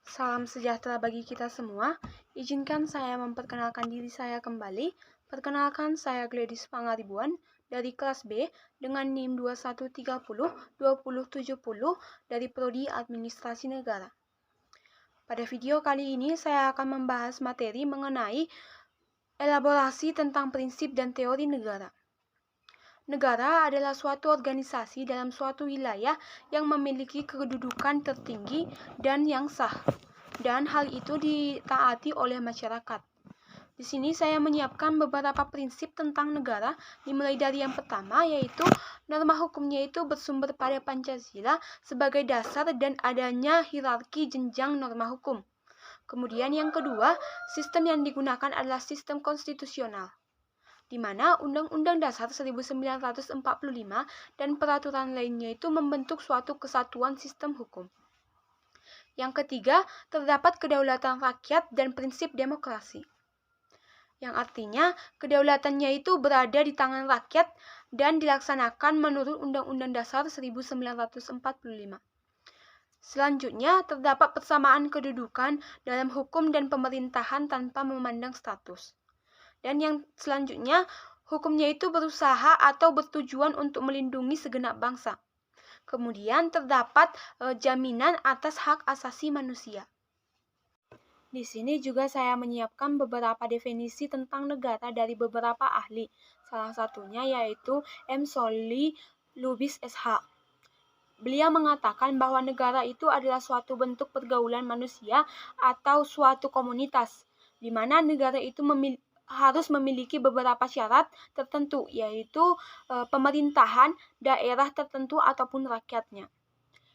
Salam sejahtera bagi kita semua. Izinkan saya memperkenalkan diri saya kembali. Perkenalkan, saya Gladys Pangaribuan dari kelas B dengan NIM 2130-2070 dari Prodi Administrasi Negara. Pada video kali ini saya akan membahas materi mengenai elaborasi tentang prinsip dan teori negara. Negara adalah suatu organisasi dalam suatu wilayah yang memiliki kedudukan tertinggi dan yang sah, dan hal itu ditaati oleh masyarakat. Di sini saya menyiapkan beberapa prinsip tentang negara, dimulai dari yang pertama, yaitu norma hukumnya itu bersumber pada Pancasila sebagai dasar dan adanya hierarki jenjang norma hukum. Kemudian yang kedua, sistem yang digunakan adalah sistem konstitusional, di mana Undang-Undang Dasar 1945 dan peraturan lainnya itu membentuk suatu kesatuan sistem hukum. Yang ketiga, terdapat kedaulatan rakyat dan prinsip demokrasi, yang artinya kedaulatannya itu berada di tangan rakyat dan dilaksanakan menurut Undang-Undang Dasar 1945. Selanjutnya, terdapat persamaan kedudukan dalam hukum dan pemerintahan tanpa memandang status. Dan yang selanjutnya, hukumnya itu berusaha atau bertujuan untuk melindungi segenap bangsa. Kemudian terdapat jaminan atas hak asasi manusia. Di sini juga saya menyiapkan beberapa definisi tentang negara dari beberapa ahli. Salah satunya yaitu M. Solly Lubis SH. Beliau mengatakan bahwa negara itu adalah suatu bentuk pergaulan manusia atau suatu komunitas, di mana negara itu harus memiliki beberapa syarat tertentu, yaitu pemerintahan, daerah tertentu, ataupun rakyatnya.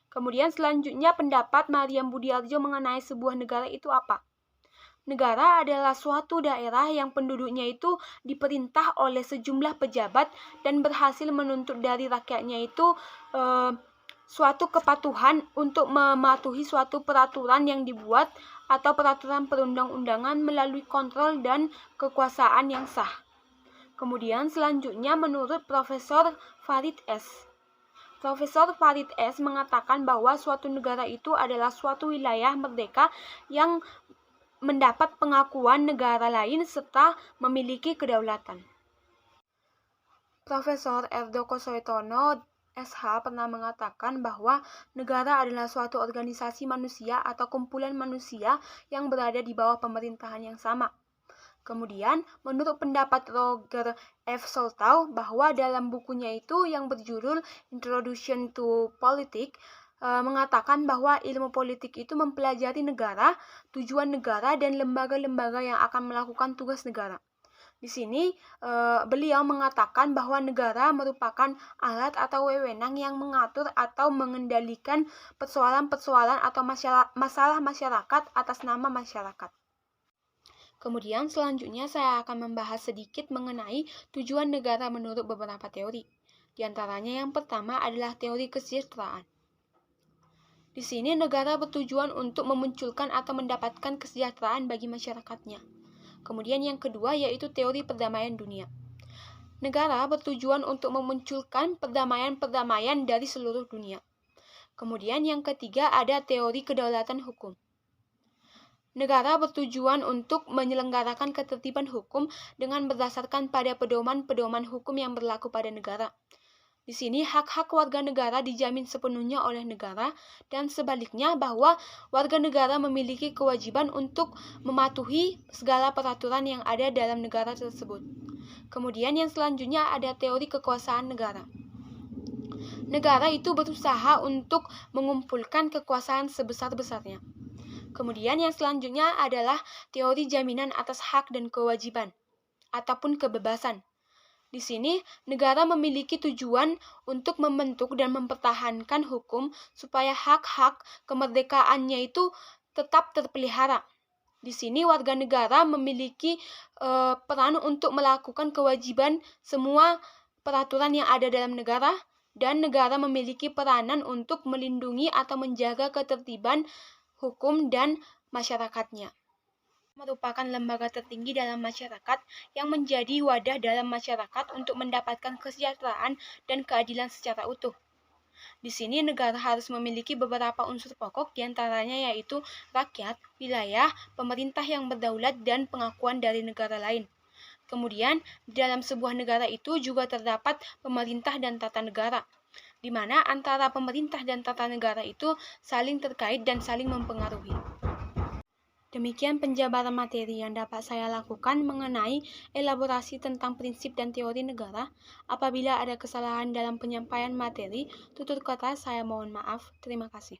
Kemudian selanjutnya pendapat Mariam Budiarjo mengenai sebuah negara itu apa? Negara adalah suatu daerah yang penduduknya itu diperintah oleh sejumlah pejabat dan berhasil menuntut dari rakyatnya itu suatu kepatuhan untuk mematuhi suatu peraturan yang dibuat atau peraturan perundang-undangan melalui kontrol dan kekuasaan yang sah. Kemudian selanjutnya menurut Profesor Farid S. Profesor Farid S. mengatakan bahwa suatu negara itu adalah suatu wilayah merdeka yang mendapat pengakuan negara lain serta memiliki kedaulatan. Profesor Erdoko Soetono SH pernah mengatakan bahwa negara adalah suatu organisasi manusia atau kumpulan manusia yang berada di bawah pemerintahan yang sama. Kemudian, menurut pendapat Roger F. Soltau, bahwa dalam bukunya itu yang berjudul Introduction to Politics, mengatakan bahwa ilmu politik itu mempelajari negara, tujuan negara, dan lembaga-lembaga yang akan melakukan tugas negara. Di sini beliau mengatakan bahwa negara merupakan alat atau wewenang yang mengatur atau mengendalikan persoalan-persoalan atau masalah masyarakat atas nama masyarakat. Kemudian selanjutnya saya akan membahas sedikit mengenai tujuan negara menurut beberapa teori. Di antaranya yang pertama adalah teori kesejahteraan. Di sini negara bertujuan untuk memunculkan atau mendapatkan kesejahteraan bagi masyarakatnya. Kemudian yang kedua yaitu teori perdamaian dunia. Negara bertujuan untuk memunculkan perdamaian-perdamaian dari seluruh dunia. Kemudian yang ketiga ada teori kedaulatan hukum. Negara bertujuan untuk menyelenggarakan ketertiban hukum dengan berdasarkan pada pedoman-pedoman hukum yang berlaku pada negara. Di sini hak-hak warga negara dijamin sepenuhnya oleh negara dan sebaliknya bahwa warga negara memiliki kewajiban untuk mematuhi segala peraturan yang ada dalam negara tersebut. Kemudian yang selanjutnya ada teori kekuasaan negara. Negara itu berusaha untuk mengumpulkan kekuasaan sebesar-besarnya. Kemudian yang selanjutnya adalah teori jaminan atas hak dan kewajiban ataupun kebebasan. Di sini, negara memiliki tujuan untuk membentuk dan mempertahankan hukum supaya hak-hak kemerdekaannya itu tetap terpelihara. Di sini, warga negara memiliki peran untuk melakukan kewajiban semua peraturan yang ada dalam negara, dan negara memiliki peranan untuk melindungi atau menjaga ketertiban hukum dan masyarakatnya. Merupakan lembaga tertinggi dalam masyarakat yang menjadi wadah dalam masyarakat untuk mendapatkan kesejahteraan dan keadilan secara utuh. Di sini negara harus memiliki beberapa unsur pokok, diantaranya yaitu rakyat, wilayah, pemerintah yang berdaulat, dan pengakuan dari negara lain. Kemudian, di dalam sebuah negara itu juga terdapat pemerintah dan tata negara, di mana antara pemerintah dan tata negara itu saling terkait dan saling mempengaruhi. Demikian penjabaran materi yang dapat saya lakukan mengenai elaborasi tentang prinsip dan teori negara. Apabila ada kesalahan dalam penyampaian materi, tutur kata saya mohon maaf. Terima kasih.